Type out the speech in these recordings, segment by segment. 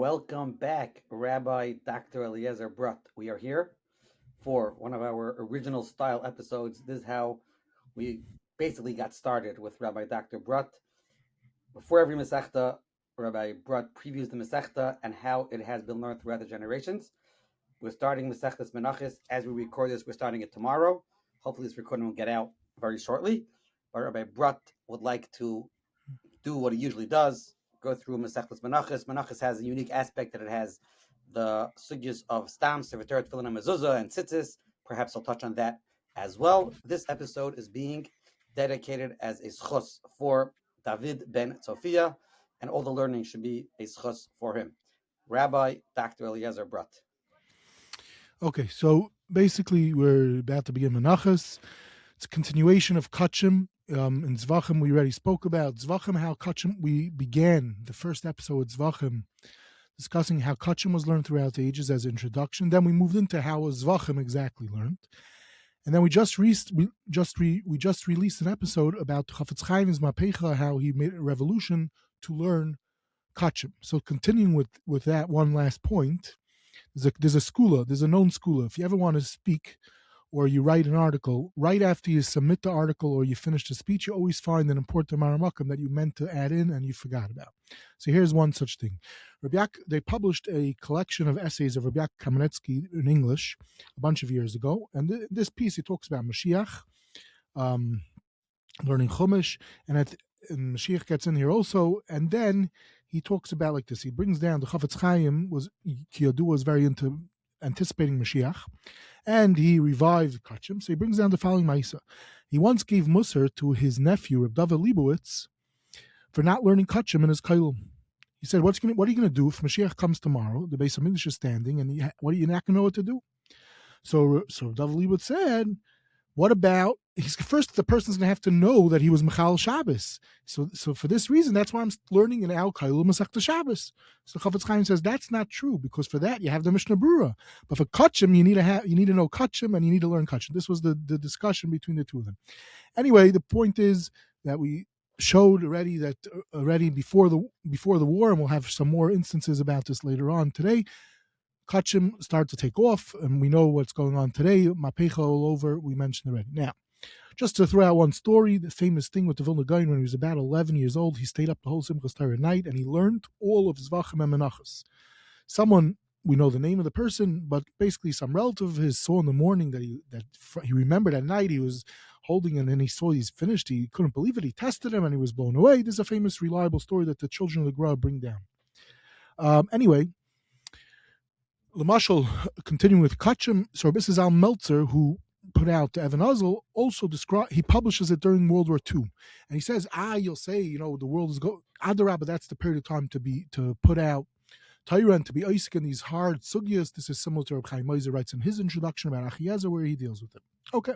Welcome back, Rabbi Dr. Eliezer Brut. We are here for one of our original style episodes. This is how we basically got started with Rabbi Dr. Brut. Before every Masechta, Rabbi Brut previews the Masechta and how it has been learned throughout the generations. We're starting Masechtas Menachos. As we record this, we're starting it tomorrow. Hopefully this recording will get out very shortly. But Rabbi Brut would like to do what he usually does, go through Masechtas Menachos. Menachos has a unique aspect that it has the sugyas of Stam, Sevater, Tefillin, and Mezuzah, and Tzitzis. Perhaps I'll touch on that as well. This episode is being dedicated as a schos for David ben Tzofia, and all the learning should be a schos for him. Rabbi Dr. Eliezer Brut. Okay, so basically we're about to begin Menachos. It's a continuation of Kachim. In Zvachim, we already spoke about Zvachim, how Kachim, we began the first episode with Zvachim, discussing how Kachim was learned throughout the ages as an introduction. Then we moved into how was Zvachim exactly learned. And then we just released an episode about Chafetz Chaim's Mapecha, how he made a revolution to learn Kachim. So continuing with that one last point, there's a known skula. If you ever want to speak or you write an article, right after you submit the article or you finish the speech, you always find an important maramakim that you meant to add in and you forgot about. So here's one such thing. They published a collection of essays of Rabbi Kamenetsky in English a bunch of years ago. And this piece, he talks about Mashiach, learning Chumash, and Mashiach gets in here also. And then he talks about like this. He brings down the Chafetz Chaim was very into anticipating Mashiach, and he revived Kachim. So he brings down the following Maisa. He once gave Musar to his nephew, Reb David Leibowitz, for not learning Kachim in his Kailum. He said, what are you going to do if Mashiach comes tomorrow? The Beis HaMikdash is standing, and what are you not going to know what to do? So David Leibowitz said, what about, first the person's going to have to know that he was Mechal Shabbos. So for this reason, that's why I'm learning in Al Kailul Masechta Shabbos. So Chafetz Chaim says that's not true, because for that you have the Mishnah Brura. But for Kachim, you need to know Kachim and you need to learn Kachim. This was the discussion between the two of them. Anyway, the point is that we showed already before the war, and we'll have some more instances about this later on today. Kachim start to take off, and we know what's going on today. Mapecha all over, we mentioned already. Now, just to throw out one story, the famous thing with the Vilna Gaon, when he was about 11 years old, he stayed up the whole Simchas Torah night, and he learned all of Zvachim and Menachos. Someone, we know the name of the person, but basically some relative of his saw in the morning that he remembered at night, he was holding, and then he saw he's finished. He couldn't believe it. He tested him, and he was blown away. This is a famous, reliable story that the children of the Gra bring down. Anyway, Lamashal, continuing with Kachim, so this is Al Meltzer, who put out the Evan Uzzle, also he publishes it during World War II. And he says, you'll say, the world is Adarabah, that's the period of time to put out Torah and to be Isaac in these hard sugyas. This is similar to Reb Chaim Meiser writes in his introduction about Achiezer, where he deals with it. Okay.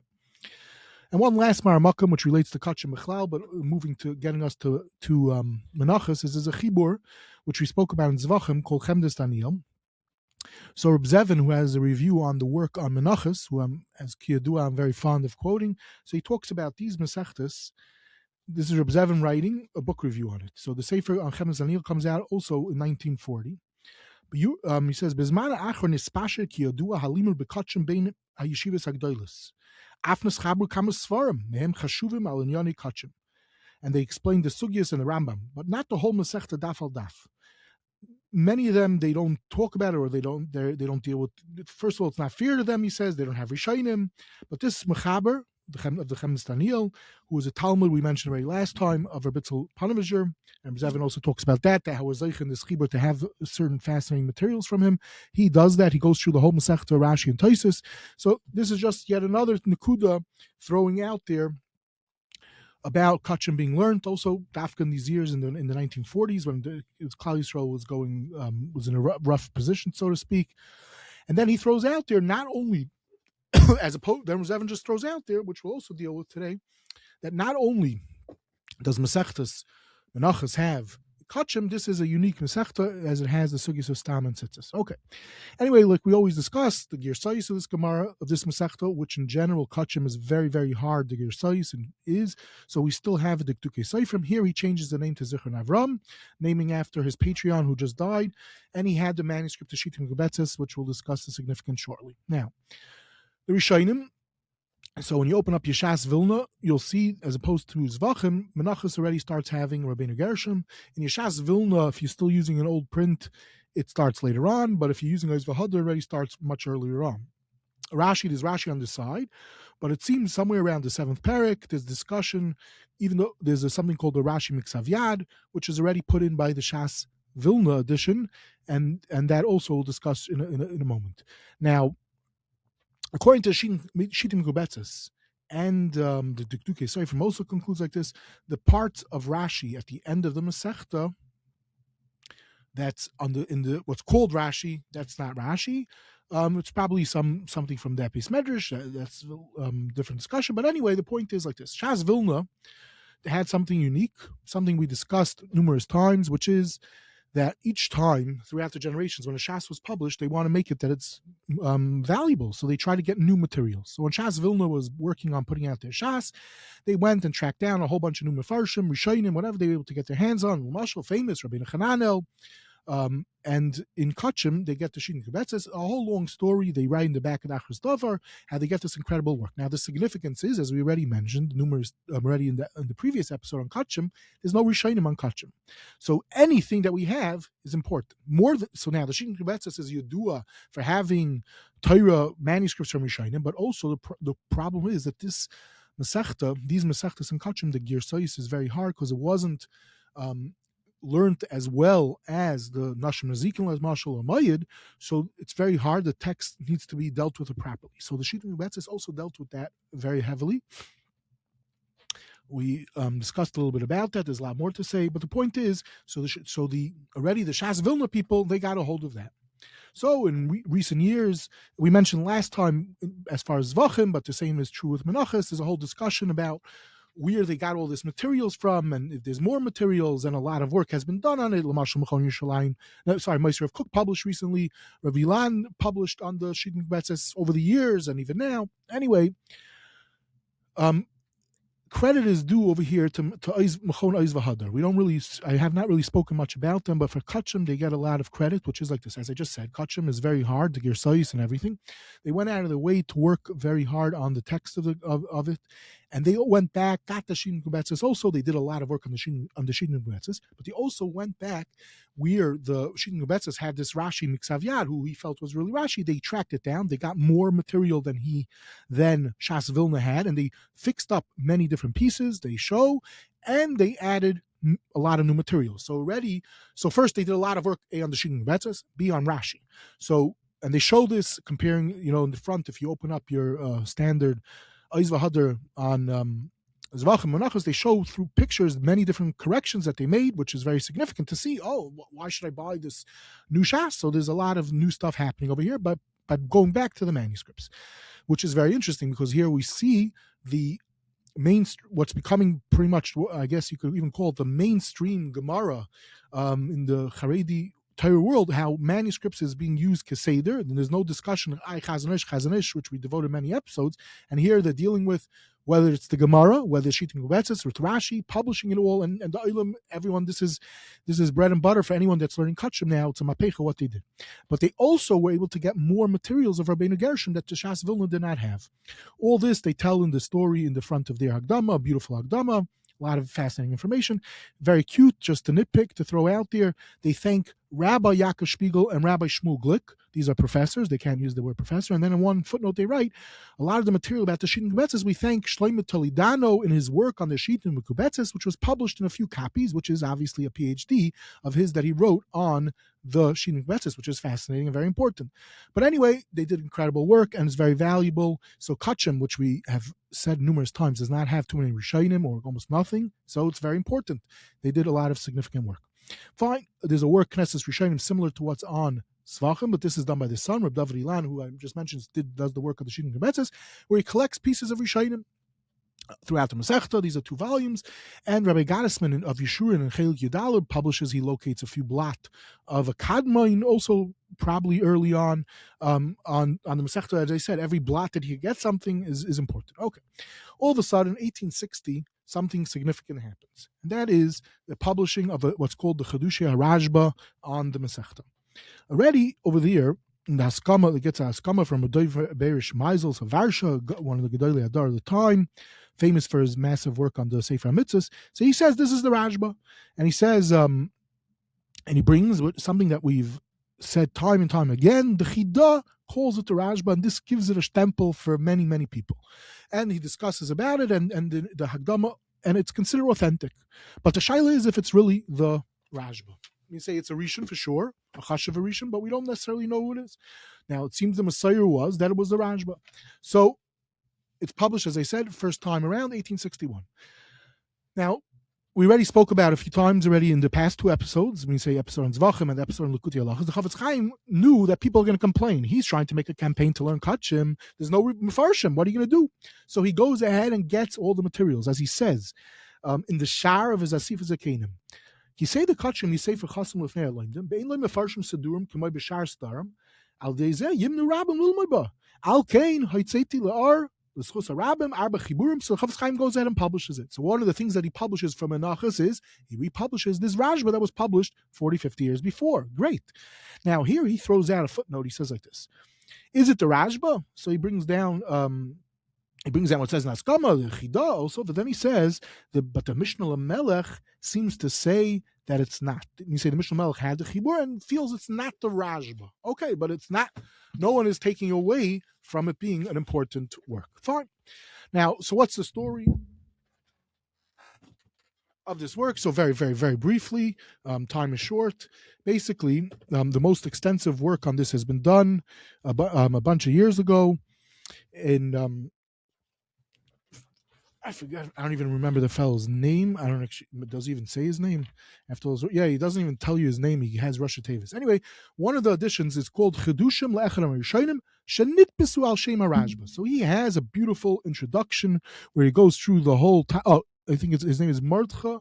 And one last Maramakam, which relates to Kachim Mechlal, but moving to getting us to Menachos, is a chibur, which we spoke about in Zvachim, called Chemdes Daniel. So Reb Zevin, who has a review on the work on Menachos, who as Kiyadua, I'm very fond of quoting, so he talks about these Masechtas. This is Reb Zevin writing a book review on it. So the Sefer on Chemdes Daniel comes out also in 1940. But he says, Bezman Achron Ispasher Kiyadua Halimur Bekachim Bein HaYeshivas HaGdoilis. Afnas Chabru Kamas Svarim, Mehem Chashuvim Al Inyani Kachim. And they explain the Sugyas and the Rambam, but not the whole Masechta Daf al Daf. Many of them, they don't talk about it, or they don't deal with. First of all, it's not fair to them. He says they don't have Rishayim, but this Mechaber of the Chemdes Daniel, who was a Talmud we mentioned already last time of Rebitzel Panavizer, and Zevin also talks about that how was in this Chibur to have certain fascinating materials from him. He does that. He goes through the whole Masechta Rashi and Taisus. So this is just yet another Nakuda throwing out there about Kachim being learned. Also, Dafka in these years in the 1940s when Klal Yisrael was in a rough position, so to speak. And then he throws out there not only as opposed, then Zevin just throws out there, which we'll also deal with today, that not only does Masechtas Menachos have Kachim, this is a unique Masechta as it has the Sugis of Stam and Tzitzis. Okay. Anyway, like we always discuss, the Girsayis of this Gemara, of this Masechta, which in general, Kachim is very, very hard, the Girsayis is, so we still have the Dikduke Seifrim. Here he changes the name to Zichron Avram, naming after his Patreon who just died, and he had the manuscript to Shitim Gubetzis, which we'll discuss the significance shortly. Now, the Rishayim, so when you open up Yeshas Vilna, you'll see, as opposed to Zvachim, Menachos already starts having Rabbeinu Gershom. In Yeshas Vilna, if you're still using an old print, it starts later on, but if you're using Oizvahad, it already starts much earlier on. There's Rashi on the side, but it seems somewhere around the 7th parak, there's discussion, even though there's something called the Rashi Miksav Yad, which is already put in by the Shas Vilna edition, and that also we'll discuss in a moment. Now, according to Shitim Gubetzis and the Dikduke Seifrim also concludes like this: the part of Rashi at the end of the Masechta that's in the what's called Rashi, that's not Rashi. It's probably something from the Epis Medrash. That's different discussion. But anyway, the point is like this: Shas Vilna had something unique, something we discussed numerous times, which is that each time throughout the generations when a Shas was published, they want to make it that it's valuable. So they try to get new materials. So when Shas Vilna was working on putting out their Shas, they went and tracked down a whole bunch of new Mefarshim, Rishonim, whatever they were able to get their hands on. Mashal, famous, Rabbeinu Hananel. And in Kachim, they get the Shitim Gubetzis, a whole long story. They write in the back of the Achros Davar how they get this incredible work. Now, the significance is, as we already mentioned, numerous already in the previous episode on Kachim, there's no Rishonim on Kachim. So anything that we have is important. So now the Shitim Gubetzis is Yedua for having Torah manuscripts from Rishonim, but also the problem is that this Masechta, these Masechtas in Kachim, the Girsayis is very hard because it wasn't learned as well as the Nashim Ezekiel, as Marshal or Mayid, so it's very hard. The text needs to be dealt with properly. So the Shitim Gubetzis also dealt with that very heavily. We discussed a little bit about that. There's a lot more to say, but the point is, already the Shas Vilna people, they got a hold of that. So in recent years, we mentioned last time as far as Zvachim, but the same is true with Menachos. There's a whole discussion about where they got all this materials from, and if there's more materials, and a lot of work has been done on it. Meister of Cook published recently. Rav Ilan published on the Shitim Gubetzis over the years, and even now. Anyway, credit is due over here to Machon Oz V'Hadar. I have not really spoken much about them, but for Kachim, they get a lot of credit, which is like this. As I just said, Kachim is very hard, the Girsayis and everything. They went out of their way to work very hard on the text of it, and they went back, got the Shitim Gubetzis. Also, they did a lot of work on the Shitim Gubetzis, but they also went back where the Shitim Gubetzis had this Rashi Miksav Yad, who he felt was really Rashi. They tracked it down. They got more material than Shas Vilna had, and they fixed up many different pieces. They show, and they added a lot of new materials. So first they did a lot of work A on the Shitim Gubetzis, B on Rashi. And they show this comparing, in the front, if you open up your standard Oz V'Hadar on Zvachim Menachos, they show through pictures many different corrections that they made, which is very significant to see. Oh, why should I buy this new Shas? So there's a lot of new stuff happening over here, but going back to the manuscripts, which is very interesting because here we see what's becoming pretty much, I guess you could even call it the mainstream Gemara in the Haredi Torah world, how manuscripts is being used keseder, and there's no discussion of Chazanish, which we devoted many episodes, and here they're dealing with whether it's the Gemara, whether it's Shitim Gubetzis or Rashi, publishing it all, and the Olam, everyone, this is bread and butter for anyone that's learning Kachim now. It's a mapecha what they did. But they also were able to get more materials of Rabbeinu Gershom that the Shas Vilna did not have. All this they tell in the story in the front of their Hagdama, a beautiful Hagdama, a lot of fascinating information, very cute, just a nitpick to throw out there. They thank Rabbi Yaakov Spiegel and Rabbi Shmuel Glick. These are professors. They can't use the word professor. And then in one footnote they write, a lot of the material about the Shitim Gubetzis, we thank Shlomo Toledano in his work on the Shitim Gubetzis, which was published in a few copies, which is obviously a PhD of his that he wrote on the Shitim Gubetzis, which is fascinating and very important. But anyway, they did incredible work and it's very valuable. So Kachim, which we have said numerous times, does not have too many Rishonim or almost nothing. So it's very important. They did a lot of significant work. Fine, there's a work, Knesset Rishonim, similar to what's on Svachim, but this is done by the son, Reb David Ilan, who I just mentioned does the work of the Shitim Gubetzis, where he collects pieces of Rishonim. throughout the Masechta. These are 2 volumes. And Rabbi Gottesman of Yeshurun and Chelik Yudalib publishes, he locates a few blot of a Kadmon, also probably early on the Masechta. As I said, every blot that he gets something is important. Okay. All of a sudden, 1860, something significant happens. And that is the publishing of what's called the Chedushei HaRashba on the Masechta. Already over there, in the Haskama, it gets a Haskama from a Berish Meisels of Varsha, one of the Gedolei Hadar of the time, famous for his massive work on the Sefer HaMitzvos. So he says this is the Rashba. And he says, and he brings something that we've said time and time again, the Chida calls it the Rashba, and this gives it a stempel for many, many people. And he discusses about it, and the Hagdama, and it's considered authentic. But the Shaila is if it's really the Rashba. You say it's a Rishon for sure, a Chashav Rishon, but we don't necessarily know who it is. Now, it seems the Messiah was that it was the Rashba. So, it's published, as I said, first time around 1861. Now, we already spoke about a few times already in the past 2 episodes. When you say episode on Zvachim and the episode on Likutei Halachos, the Chavetz Chaim knew that people are going to complain. He's trying to make a campaign to learn Kachim. There's no Mefarshim. What are you going to do? So he goes ahead and gets all the materials, as he says, in the shar of his Asifas Akenim. He say the Kachim, he say for Chasim Lefnei Aloindim, Be'en Lo Mefarshim Sedurim, K'may B'shar Starim, Al Deizeh, Yimnu Rabim Lilmay Ba. Al Kain, Haitzeti La'ar, L'schus HaRabim, Arba Chiburim, so Chavetz Chaim goes ahead and publishes it. So one of the things that he publishes from Menachos is, he republishes this Rashba that was published 40, 50 years before. Great. Now here he throws out a footnote, he says like this. Is it the Rashba? So he brings down what it says in Haskama, the Chida also, but then he says, but the Mishnah Lamelech seems to say that it's not. You say the Mishnah Lamelech had the Chibur and feels it's not the Rashba. Okay, but it's not. No one is taking away from it being an important work. Fine. Now, so what's the story of this work? So very, very, very briefly, time is short. Basically, the most extensive work on this has been done a bunch of years ago in I forget. I don't even remember the fellow's name. I don't actually. Does he even say his name? After all, yeah, he doesn't even tell you his name. He has Rosh Tevis. Anyway, one of the editions is called Chedushim Le'Echadim Rishonim Shenitpisu Al Shem HaRashba. So he has a beautiful introduction where he goes through the whole. I think his name is Mordcha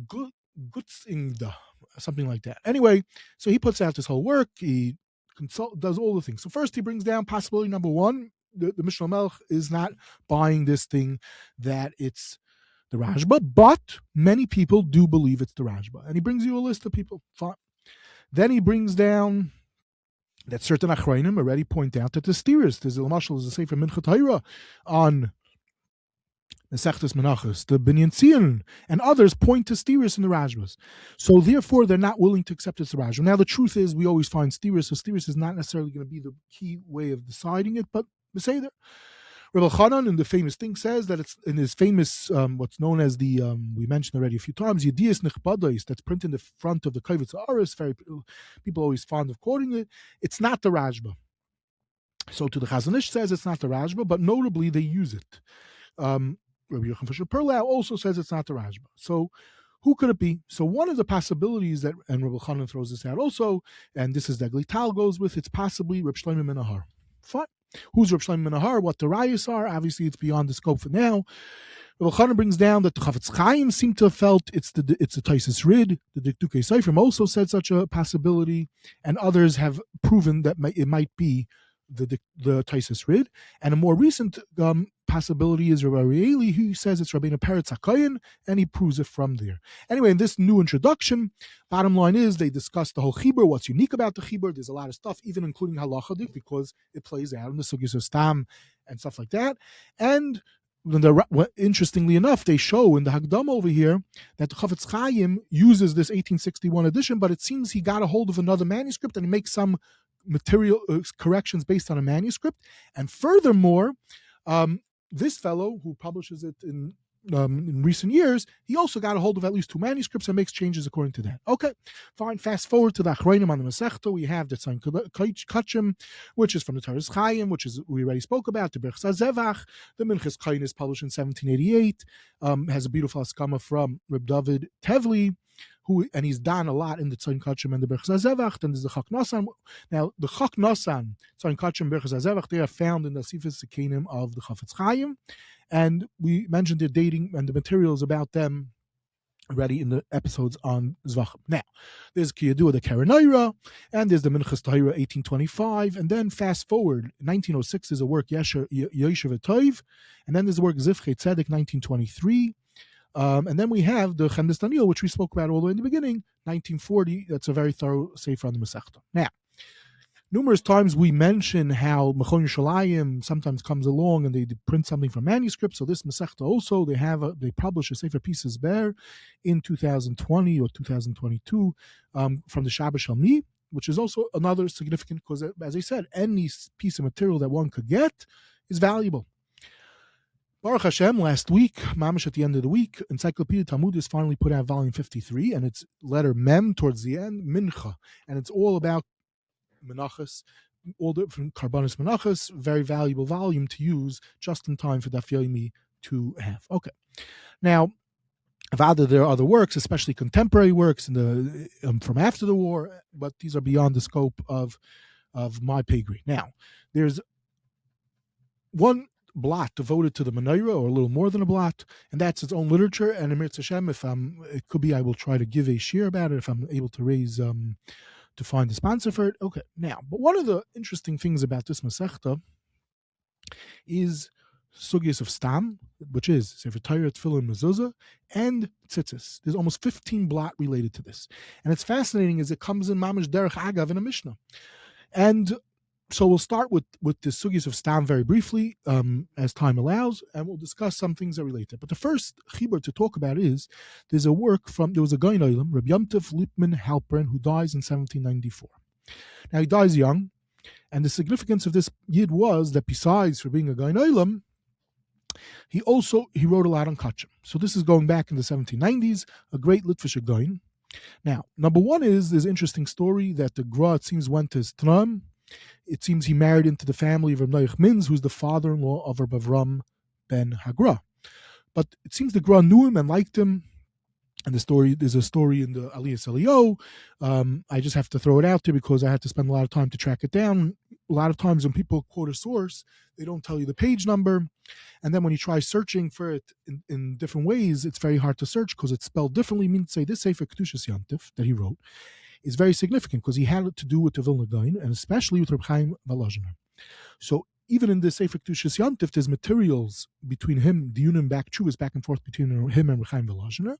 Gutzingda, something like that. Anyway, so he puts out this whole work. He does all the things. So first, he brings down possibility number 1. The Mishnah Melech is not buying this thing that it's the Rashba, but many people do believe it's the Rashba. And he brings you a list of people. Fine. Then he brings down that certain Achrayim already point out that the steerers, there's a Sefer Mincha Torah on the Sechtes Menachos, the Binyan Tzion, and others point to steerers in the Rashbas. So therefore, they're not willing to accept it's the Rashba. Now, the truth is, we always find steerers, so steerers is not necessarily going to be the key way of deciding it, but Beseder. Rebbe Chanan in the famous thing says that it's in his famous, what's known as the, we mentioned already a few times, Yedias Nechbadais, that's printed in the front of the Kavitz Aris, people always fond of quoting it. It's not the Rashba. So to the Chazon Ish says it's not the Rashba, but notably they use it. Rabbi Yochanan Fisher Perlau also says it's not the Rashba. So who could it be? So one of the possibilities that, and Rebbe Chanan throws this out also, and this is that Glital goes with, it's possibly Reb Shlomo Menahar. Fine. Who's Reb Shlomo Menahar? What the rayos are? Obviously, it's beyond the scope for now. Rebbe Chanan brings down that the Chavetz Chaim seem to have felt it's the Taisus Rid. The Dikdukei Seifrim also said such a possibility, and others have proven that it might be the Taisus Rid. And a more recent possibility is Rabbi Arieli, who says it's Rabbeinu Peretz HaKohen, and he proves it from there. Anyway, in this new introduction, bottom line is they discuss the whole Chibur, what's unique about the Chibur. There's a lot of stuff, even including halachadik, because it plays out in the Sugis of Stam and stuff like that. And interestingly enough, they show in the Hagdam over here that the Chavetz Chaim uses this 1861 edition, but it seems he got a hold of another manuscript and he makes some material corrections based on a manuscript. And furthermore, this fellow who publishes it in recent years, he also got a hold of at least 2 manuscripts and makes changes according to that. Okay, fine. Fast forward to the Achrayim on the Masechta. We have the Tzayin Kachim, which is from the Taras Chaim, which is we already spoke about. The Berchsa Zevach, the Minchas Chayin is published in 1788. Has a beautiful haskama from Reb David Tevli, and he's done a lot in the Tzayin Kachim and the Berchas HaZevach. Then there's the Chak Nasan. Now, the Chak Nasan, Tzayin Kachim, Berchas HaZevach, they are found in the Sifis Sekenim of the Chafetz Chaim, and we mentioned their dating and the materials about them already in the episodes on Zvachim. Now, there's Kiyadua the Karanaira, and there's the Minchas Tahira 1825, and then fast forward, 1906 is a work Yeshev Toiv, and then there's the work Zivchei Tzedek 1923, and then we have the Chemdes Daniel, which we spoke about all the way in the beginning, 1940. That's a very thorough sefer on the Masechta. Now, numerous times we mention how Mechon Yerushalayim sometimes comes along and they print something from manuscript. So this Masechta also, they publish a Sefer Pieces Bear in 2020 or 2022 from the Shabbat Shalmi, which is also another significant, because as I said, any piece of material that one could get is valuable. Baruch Hashem, last week, mamish at the end of the week, Encyclopedia Talmudis finally put out volume 53, and it's letter Mem towards the end, Mincha, and it's all about Menachos, all different Karbanis Menachos, very valuable volume to use just in time for Daf Yomi to have. Okay. Now, Avada, there are other works, especially contemporary works in the from after the war, but these are beyond the scope of my pay grade. Now, there's one blot devoted to the Menorah, or a little more than a blot, and that's its own literature. And Emir Hashem, it could be, I will try to give a share about it if I'm able to raise to find a sponsor for it. Okay, now, but one of the interesting things about this Masechta is Sugyas of Stam, which is Sefer Torah, Tefillin, Mezuzah, and Tzitzis. There's almost 15 blot related to this, and it's fascinating as it comes in Mamish Derech Agav in a Mishnah. And so we'll start with the Sugyas of Stam very briefly, as time allows, and we'll discuss some things that relate to it. But the first chibur to talk about is, there was a Gaon Olam, Rabbi Yomtiv Lipman Halpern, who dies in 1794. Now, he dies young, and the significance of this Yid was that besides for being a Gaon Olam, he wrote a lot on Kachim. So this is going back in the 1790s, a great Litvish Gaon. Now, number one is, there's an interesting story that the Gra, it seems, went to his Tram. It seems he married into the family of Reb Noach Minz, who's the father-in-law of Reb Avram ben Hagra. But it seems the Gra knew him and liked him. And there's a story in the Aliyas Eliyahu. I just have to throw it out there because I had to spend a lot of time to track it down. A lot of times when people quote a source, they don't tell you the page number. And then when you try searching for it in different ways, it's very hard to search because it's spelled differently. I mean, say this Sefer Kedushas Yantif that he wrote is very significant because he had to do with the Vilna Gaon and especially with Reb Chaim Volozhiner. So even in the Sefer Kedushas Yantif, there's materials between him, Diyunim back and forth between him and Reb Chaim Volozhiner.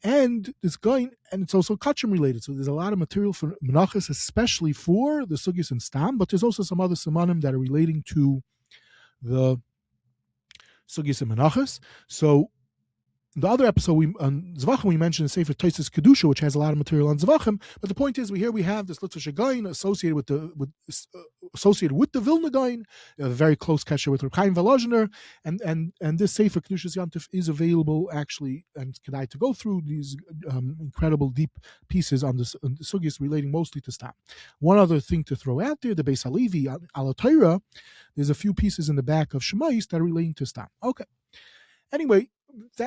And this Gaon, and it's also Kachim related. So there's a lot of material for Menachos, especially for the Sugyas and Stam, but there's also some other Simanim that are relating to the Sugyas and Menachos. So in the other episode on Zvachim, we mentioned the Sefer Tosis Kedusha, which has a lot of material on Zvachim. But the point is, we have this Litvish Gaon associated with the Vilna Gaon, a very close kasher with Reb Chaim Volozhiner, and this Sefer Kedushas Yantif is available actually, and kedai to go through these incredible deep pieces on the Sugyas relating mostly to Stam. One other thing to throw out there, the Beis Halevi Al Torah, there's a few pieces in the back of Shemais that are relating to Stam. Okay. Anyway,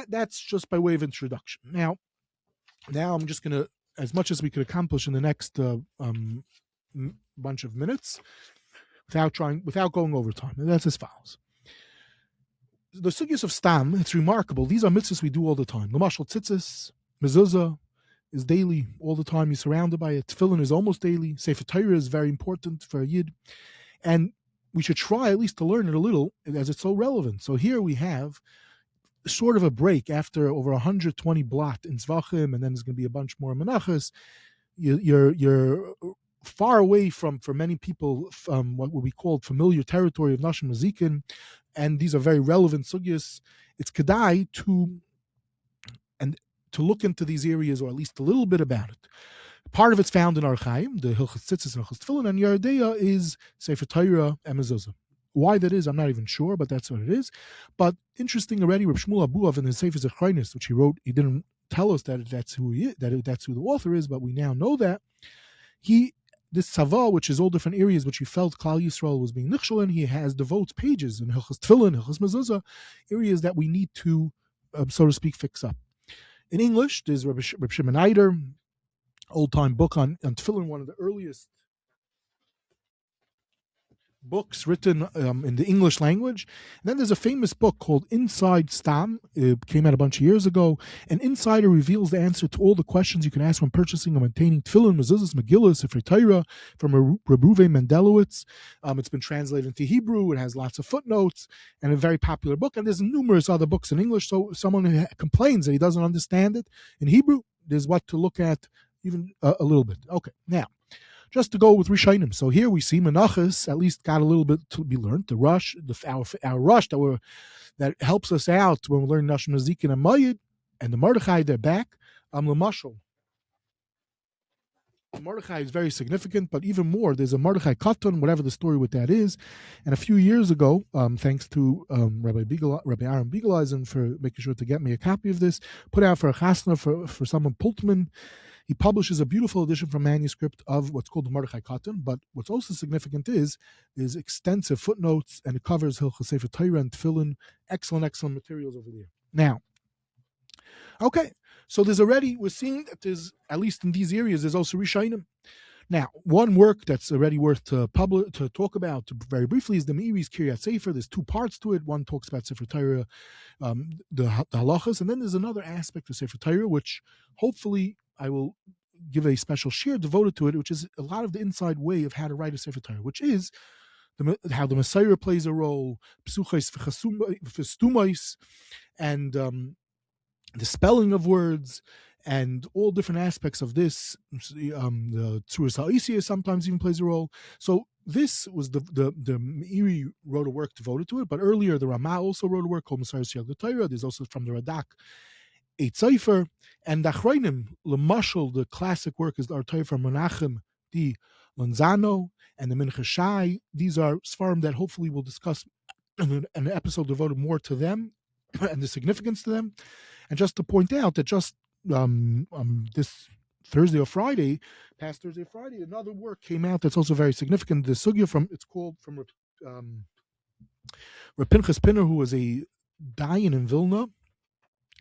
that's just by way of introduction. Now I'm just going to, as much as we could accomplish in the next bunch of minutes, without going over time. And that's as follows. The Sugyas of Stam, it's remarkable. These are mitzvahs we do all the time. L'mashal tzitzis, mezuzah is daily, all the time. You're surrounded by it. Tefillin is almost daily. Sefer Torah is very important for a Yid. And we should try at least to learn it a little, as it's so relevant. So here we have sort of a break after over 120 blot in Zvachim, and then there's going to be a bunch more Menachos. You're far away from, for many people, what would be called familiar territory of Nashim Mazikin, and these are very relevant sugyas. It's kedai to look into these areas, or at least a little bit about it. Part of it's found in Archaim, the Hilchos Tzitzis and Hilchos Tefillin, and Yeridea is Sefer Torah and Mezuzah. Why that is, I'm not even sure, but that's what it is. But interesting already, Reb Shmuel Abuav in his Sefer Zechronis, which he wrote, he didn't tell us that that's who he is, that's who the author is, but we now know that. This tzava, which is all different areas which he felt Klal Yisrael was being nichshel in, he has devotes pages in Hilchos Tefillin, Hilchos Mezuzah, areas that we need to, so to speak, fix up. In English, there's Reb Shimon Eider, old-time book on Tefillin, one of the earliest books written in the English language. And then there's a famous book called Inside Stam. It came out a bunch of years ago. An insider reveals the answer to all the questions you can ask when purchasing or maintaining tefillin, mezuzahs, megillah, sefer Torah from Rebuve Mendelowitz. It's been translated into Hebrew. It has lots of footnotes and a very popular book. And there's numerous other books in English. So someone who complains that he doesn't understand it in Hebrew, there's what to look at even a little bit. Okay, now, just to go with Rishonim. So here we see Menachos at least got a little bit to be learned. The rush, our rush that helps us out when we learn Nashim Nazikin and Mayid, and the Mordechai, they're back. Lamashal. Mordechai is very significant, but even more, there's a Mordechai Katan, whatever the story with that is. And a few years ago, thanks to Rabbi Aaron Beagleisen for making sure to get me a copy of this, put out for a chasna for someone Pultman. He publishes a beautiful edition from manuscript of what's called the Mordechai Katan, but what's also significant is extensive footnotes, and it covers Hilchos Sefer Torah and Tefillin. Excellent materials over there. Now, okay, so we're seeing that there's, at least in these areas, there's also Rishonim. Now, one work that's already worth to talk about very briefly is the Meiri's Kiryat Sefer. There's two parts to it. One talks about Sefer Torah, the halachas, and then there's another aspect of Sefer Torah, which hopefully I will give a special share devoted to it, which is a lot of the inside way of how to write a Sefer Torah, which is how the Messiah plays a role, psuchos v'chastumos, and the spelling of words, and all different aspects of this. The Tzuras Ha'isiyah sometimes even plays a role. So this was the Meiri wrote a work devoted to it, but earlier the Ramah also wrote a work called Messiah's Yad Torah. There's also from the Radak a Tzeifer, and Achroinim, Lamashal, the classic work is the Artoy from Menachem di Lanzano and the Mincha Shai. These are Sfarim that hopefully we'll discuss in an episode devoted more to them and the significance to them. And just to point out that just this Thursday or Friday, past Thursday or Friday, another work came out that's also very significant. The Sugya it's called from Reb Pinchas Pinner, who was a Dayan in Vilna,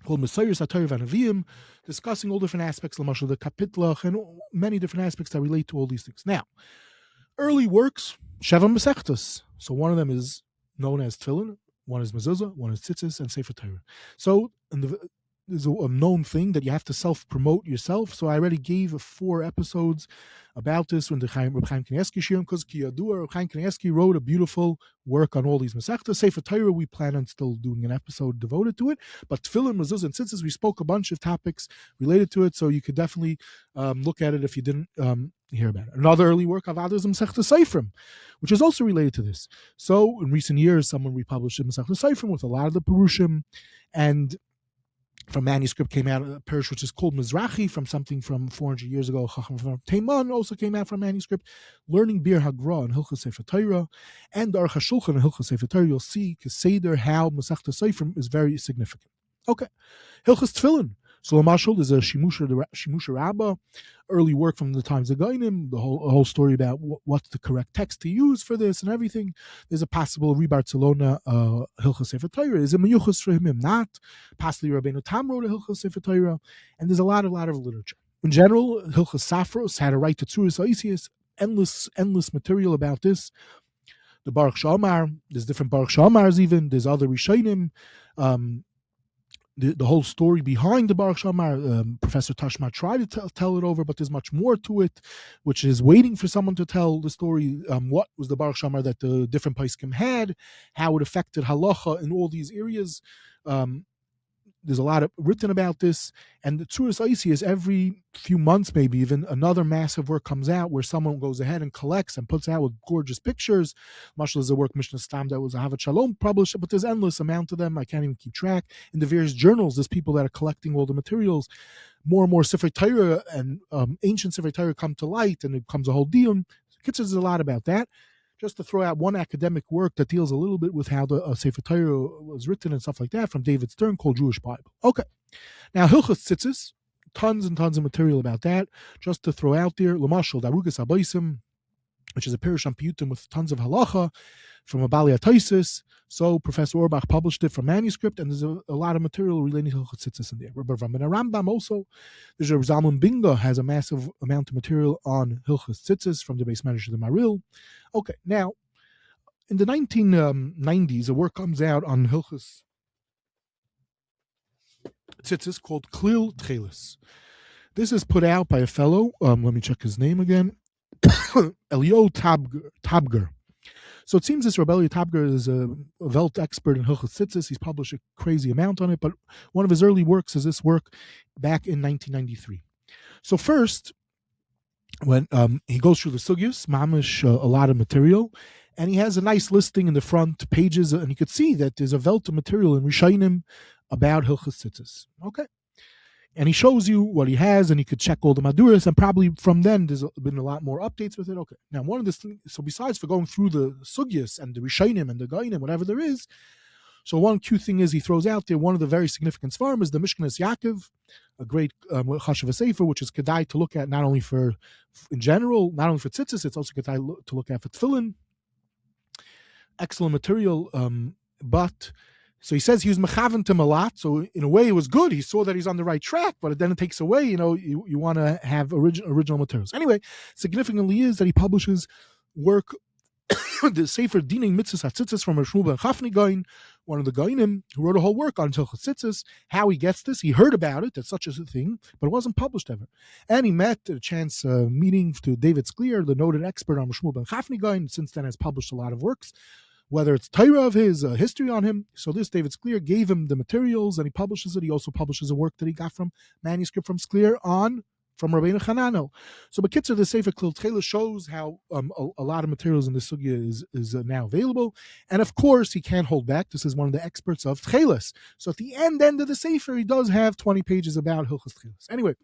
called Messiah Satayr Vanavim, discussing all different aspects, Lamashal the Kapitlach, and many different aspects that relate to all these things. Now, early works, Sheva Masechtas. So one of them is known as Tefillin, one is Mezuzah, one is Tzitzis, and Sefer Torah. So there's a known thing that you have to self-promote yourself. So I already gave 4 episodes about this when the Reb Chaim Kanievsky Shirim, because Kiyadua, Reb Chaim Kanievsky wrote a beautiful work on all these Masechtas. Sefer Torah, we plan on still doing an episode devoted to it. But Tefillin, Mezuzah, and Tzitzis, we spoke a bunch of topics related to it, so you could definitely look at it if you didn't hear about it. Another early work of others is Masechtas Seifrim, which is also related to this. So in recent years, someone republished Masechtas Seifrim with a lot of the Perushim, and from manuscript came out a Perush which is called Mizrahi, from something from 400 years ago. Chacham from Teiman also came out from manuscript. Learning Bir Hagra and Hilchos Sefer Torah, and Aruch HaShulchan and Hilchos Sefer Torah, you'll see Keseder how Masechtas Seifrim is very significant. Okay, Hilchos Tefillin. So Lamashal is a Shimusha Rabbah, early work from the times of Gainim, the whole story about what's the correct text to use for this and everything. There's a possible Barcelona Hilchos Sefer Torah. Is it Meyuchos for him? Not. Possibly Rabbeinu Tam wrote a Hilchos Sefer Torah, and there's a lot of literature. In general, Hilchos Safros had a right to Tzuras Ha'isiyos, endless material about this. The Baruch Shamar, there's different Baruch Shamars even, there's other Rishonim. The whole story behind the Baruch Shamar, Professor Tashma tried to tell it over, but there's much more to it, which is waiting for someone to tell the story. What was the Baruch Shamar that the different Paiskim had, how it affected halacha in all these areas. There's a lot written about this, and the Tzuras Ha'isiyos, every few months, maybe even, another massive work comes out where someone goes ahead and collects and puts out with gorgeous pictures. Mashal is a work, Mishnah Stam, that was Ahavat Shalom published, but there's endless amount of them. I can't even keep track. In the various journals, there's people that are collecting all the materials. More and more Sefer Torah and ancient Sefer Torah come to light, and it becomes a whole deal. There's a lot about that. Just to throw out one academic work that deals a little bit with how the Sefer Torah was written and stuff like that from David Stern, called Jewish Bible. Okay. Now, Hilchos Tzitzis, tons and tons of material about that. Just to throw out there, Lamashal, Darugas Abaysim, which is a Perush on Piyutim with tons of halacha. from a Baliatosis. So Professor Orbach published it from manuscript, and there's a lot of material relating to Hilchos Tzitzis in there. Rabbi Rambam also, there's a Zalman Binga has a massive amount of material on Hilchos Tzitzis from the base manager of the Maril. Okay, now in the 1990s, a work comes out on Hilchos Tzitzis called Klil Tchelis. This is put out by a fellow. Let me check his name again. Elio Tabger. So it seems this Rabbi Elio Tabger is a Welt expert in Hilchos Tzitzis. He's published a crazy amount on it, but one of his early works is this work back in 1993. So first, when he goes through the sugyas, mamish, a lot of material, and he has a nice listing in the front pages, and you could see that there's a Welt of material in Rishonim about Hilchos Tzitzis. Okay. And he shows you what he has, and you could check all the Maduras, and probably from then there's been a lot more updates with it. Okay. Now, one of the things, so besides for going through the sugyas and the Rishonim and the Gainim, whatever there is, so one cute thing is he throws out there one of the very significant svarim is the Mishkanas Yaakov, a great Chashav Sefer, which is kedai to look at not only for, in general, not only for tzitzis, it's also kedai to look at for tefillin. Excellent material, but so he says he was mechavan him a lot. So in a way, it was good. He saw that he's on the right track, but then it takes away. You want to have original materials. Anyway, significantly is that he publishes work, the Sefer Dining Mitzvahs HaTzitzis from Shmuel ben Chafni Gaon, one of the Gaonim, who wrote a whole work on Hilchos Tzitzis. How he gets this, he heard about it, that's such a thing, but it wasn't published ever. And he met at a chance meeting to David Sklier, the noted expert on Shmuel ben Chafni Gaon, since then has published a lot of works, whether it's Torah of his, history on him. So this David Sklier gave him the materials, and he publishes it. He also publishes a work that he got from manuscript from Sklier from Rabbeinu Hananel. So Bekitzer, the Sefer Klil Tchelis shows how a lot of materials in the sugya is now available. And of course, he can't hold back. This is one of the experts of Tchelis. So at the end of the Sefer, he does have 20 pages about Hilchos Tchelis. Anyway,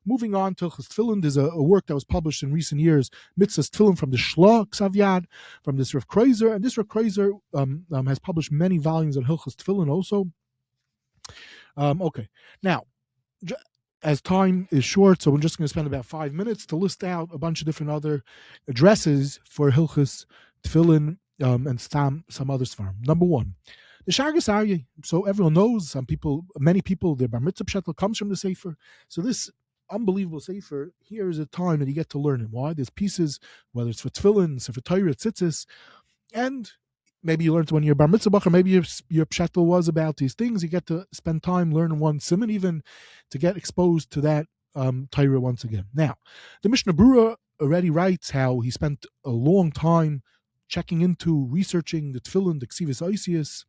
moving on to Hilchos Tefillin, there's a work that was published in recent years, Mitzvahs Tefillin from the Shla Ksav from this Rav Kreuzer. And this Rav Kreuzer has published many volumes on Hilchos Tefillin also. Okay, now, as time is short, so we're just going to spend about 5 minutes to list out a bunch of different other addresses for Hilchos Tefillin and some other svarim. Number one, the Shargas Aryeh. So everyone knows, many people, their Bar Mitzvah Pshetel comes from the Sefer. So this unbelievable Sefer, here is a time that you get to learn it. Why? There's pieces, whether it's for Tefillin, for Torah, Tzitzis, and maybe you learned when you're Bar Mitzvah, or maybe your Pshetel was about these things. You get to spend time learning one simon, even to get exposed to that Torah once again. Now, the Mishnah Berurah already writes how he spent a long time checking into, researching the Tefillin, the Ksivas Oisius.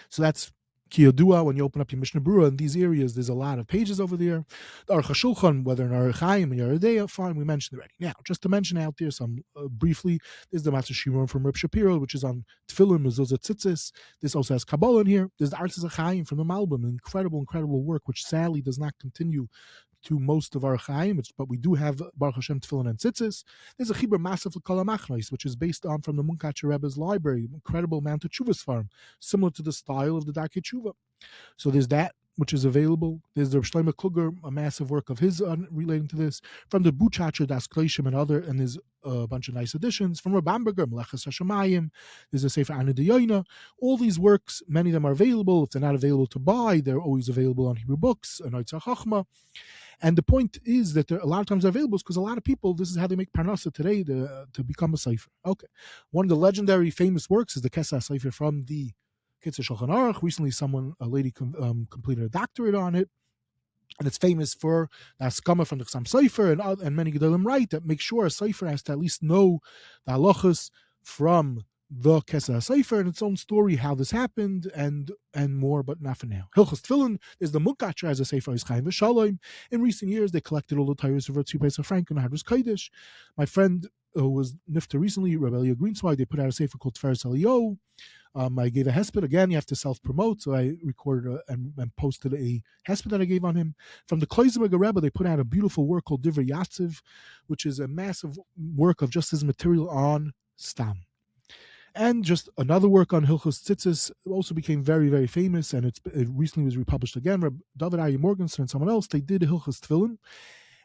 So that's Kiyodua, when you open up your Mishnah Berurah in these areas, there's a lot of pages over there. The Aruch HaShulchan, whether in Aruch Chaim and Yeridea, fine, we mentioned already. Now, just to mention out there some briefly, there's the Matzah Shimon from Reb Shapiro, which is on Tefillin, Mezuzah Tzitzis. This also has Kabbalah in here. There's the Artzes HaChaim from the Malbim, an incredible work, which sadly does not continue to most of our Chaim, but we do have Baruch Hashem Tefillin and Tzitzis. There's a Chibur Massive L'Kol HaMachnos, which is based on from the Munkatcher Rebbe's library, incredible amount of Tshuvas farm, similar to the style of the Darkei Tshuva. So there's that, which is available. There's the Shlomo Kluger, a massive work of his relating to this. From the Buchacher, Das Kleishim, and there's a bunch of nice editions. From Reb Bamberger, Melechas HaShamayim, there's a Sefer Ana D'Yoina. All these works, many of them are available. If they're not available to buy, they're always available on Hebrew Books, and Oitza Chachma. And the point is that a lot of times they're available because a lot of people, this is how they make parnasa today to become a cipher. Okay. One of the legendary famous works is the Kesah Cipher from the Kitzur Shulchan Aruch. Recently, a lady completed a doctorate on it. And it's famous for the Haskama from the Chassam Cipher and many Gedolim write that make sure a cipher has to at least know the halachas from the Kesah Sefer and its own story, how this happened, and more, but not for now. Hilchos Tefillin is the Munkatcher as a Sefer is Chaim V'Shalom. In recent years, they collected all the Torahs of Ratzu Pesach Frank and Hadrus Kodesh. My friend who was nifter recently, Rabbi Elia Greenswag, they put out a Sefer called Tiferes Eliyahu. I gave a hesped. Again, you have to self-promote, so I recorded and posted a hesped that I gave on him. From the Kloisenberger Rebbe, they put out a beautiful work called Divrei Yatziv, which is a massive work of just his material on Stam. And just another work on Hilchos Tzitzis also became very, very famous, and it recently was republished again. David Aryeh Morgenstern and someone else, they did Hilchos Tefillin.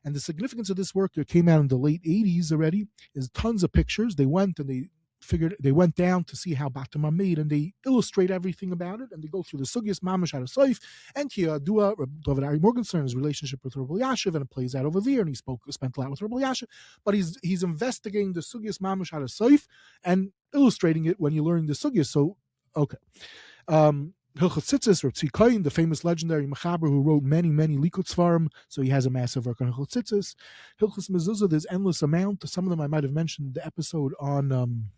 And the significance of this work that came out in the late 80s already is tons of pictures. They went and they figured they went down to see how batim are made, and they illustrate everything about it, and they go through the sugyas mamash out of soif, and Dua David Ari Morgenstern, his relationship with Rabbi Yashiv, and it plays out over there, and spent a lot with Rabbi Yashiv, but he's investigating the sugyas mamash out of soif and illustrating it when you learn the sugyas. So okay. Hilchot Tzitzis, or Tzikain, the famous legendary Mechaber who wrote many Likut Svarim, so he has a massive work on Hilchot Tzitzis. Hilchos Mezuzah, there's endless amount. Some of them I might have mentioned the episode on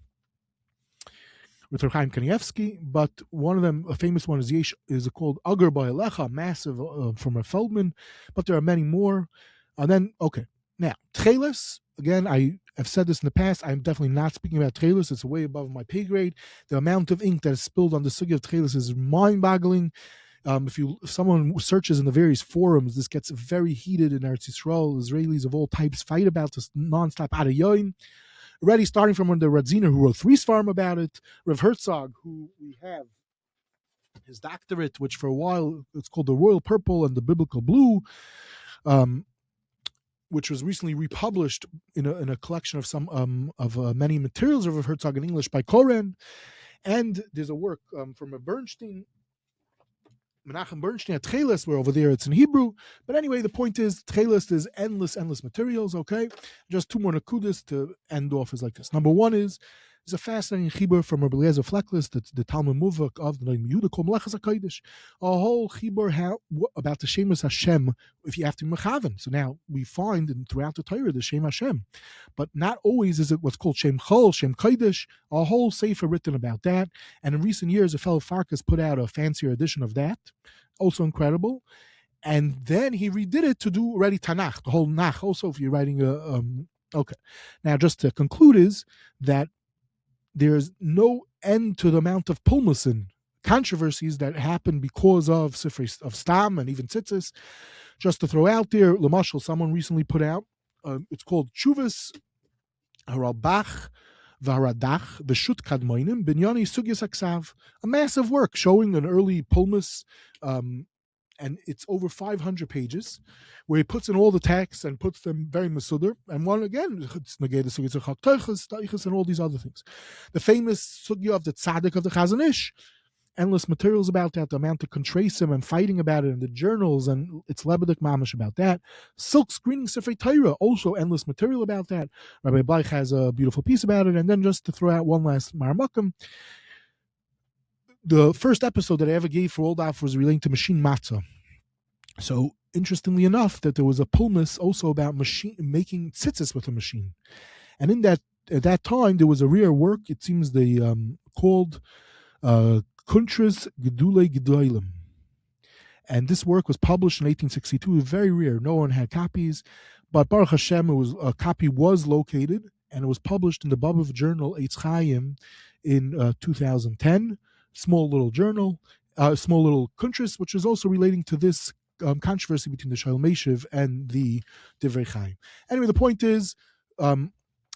with Chaim Kanievsky, but one of them, a famous one, is called Agar Ba'alecha, massive from a Feldman, but there are many more. And then, okay, now, Tchelis, again, I have said this in the past, I'm definitely not speaking about Tchelis, it's way above my pay grade. The amount of ink that is spilled on the sugya of Tchelis is mind-boggling. If someone searches in the various forums, this gets very heated in Eretz Yisrael. Israelis of all types fight about this non-stop Adayoin. Already starting from the Radziner, who wrote 3 svarim about it, Rav Herzog, who we have his doctorate, which for a while it's called the Royal Purple and the Biblical Blue, which was recently republished in a collection of many materials of Rav Herzog in English by Koren. And there's a work from a Bernstein, Menachem Bernstein at Tchelis, where over there it's in Hebrew. But anyway, the point is, Tchelis is endless materials, okay? Just 2 more nakudas to end off is like this. Number 1 is, there's a fascinating chibur from Rabbi Eliezer Fleckless, that's the Talmud Muvak of the Noam Yehuda called Melechas HaKodesh. A whole chibur about the Shemus Hashem, if you have to mechaven. So now we find throughout the Torah the Shem Hashem, but not always is it what's called Shem Chol, Shem Kodesh. A whole sefer written about that. And in recent years, a fellow Farkas put out a fancier edition of that, also incredible. And then he redid it to do already Tanakh, the whole Nach. Also, if you're writing okay. Now, just to conclude is that there's no end to the amount of pulmusin controversies that happen because of Sifrei of Stam and even Tzitzis. Just to throw out there, Lamashal, someone recently put out, it's called Chuvas Harabach Varadach Veshut Kadmoinim Binyani Sugyas Aksav, a massive work showing an early pulmus, and it's over 500 pages, where he puts in all the texts and puts them very masudar. And one again, it's negay the sugya of Teichus and all these other things. The famous sugya of the tzaddik of the Chazon Ish, endless materials about that, the amount of contrasim and fighting about it in the journals, and it's lebedik mamish about that. Silk screening Sifrei Torah, also endless material about that. Rabbi Bleich has a beautiful piece about it. And then just to throw out one last maramakim, the first episode that I ever gave for Old Af was relating to machine matzah. So interestingly enough, that there was a pulmus also about making tzitzis with a machine, and in that at that time there was a rare work. It seems they called Kuntras Gedule Gedolim, and this work was published in 1862. It was very rare; no one had copies, but Baruch Hashem, a copy was located, and it was published in the Babav journal Eitz Chaim in 2010. Small little journal, small little kuntris, which is also relating to this controversy between the Shalom Meshiv and the Divrei Chaim. Anyway, the point is,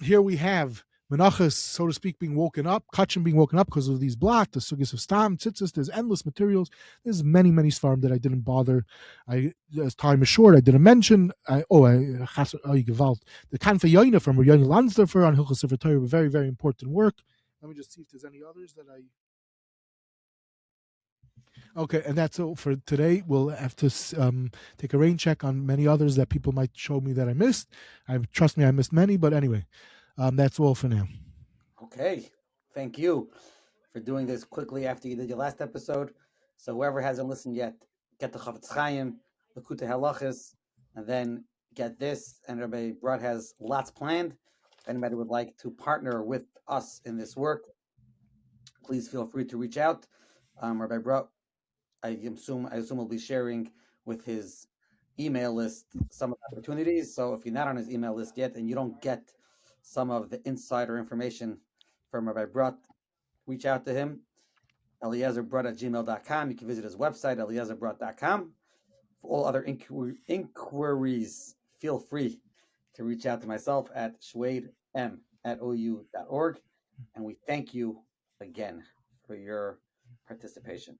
here we have Menachos, so to speak, being woken up, Kachim being woken up because of these blot, the Sugis of Stam, Tzitzis, there's endless materials. There's many svarim that I didn't bother. As time is short, I didn't mention. Gewalt. The Kanfa Yoina from Yoina Landsdorfer on Hilchos Sefer Torah, a very, very important work. Let me just see if there's any others that I... Okay, and that's all for today. We'll have to take a rain check on many others that people might show me that I missed. Trust me, I missed many, but anyway, that's all for now. Okay, thank you for doing this quickly after you did your last episode. So whoever hasn't listened yet, get the Chavetz Chaim, the Kutei Halachos, and then get this. And Rabbi Brot has lots planned. If anybody would like to partner with us in this work, please feel free to reach out. Rabbi Brot, I assume will be sharing with his email list some of the opportunities. So if you're not on his email list yet and you don't get some of the insider information from Rabbi Brot, reach out to him, eliezerbrot@gmail.com. You can visit his website, eliezerbrot.com. For all other inquiries, feel free to reach out to myself at shweidm@ou.org. And we thank you again for your participation.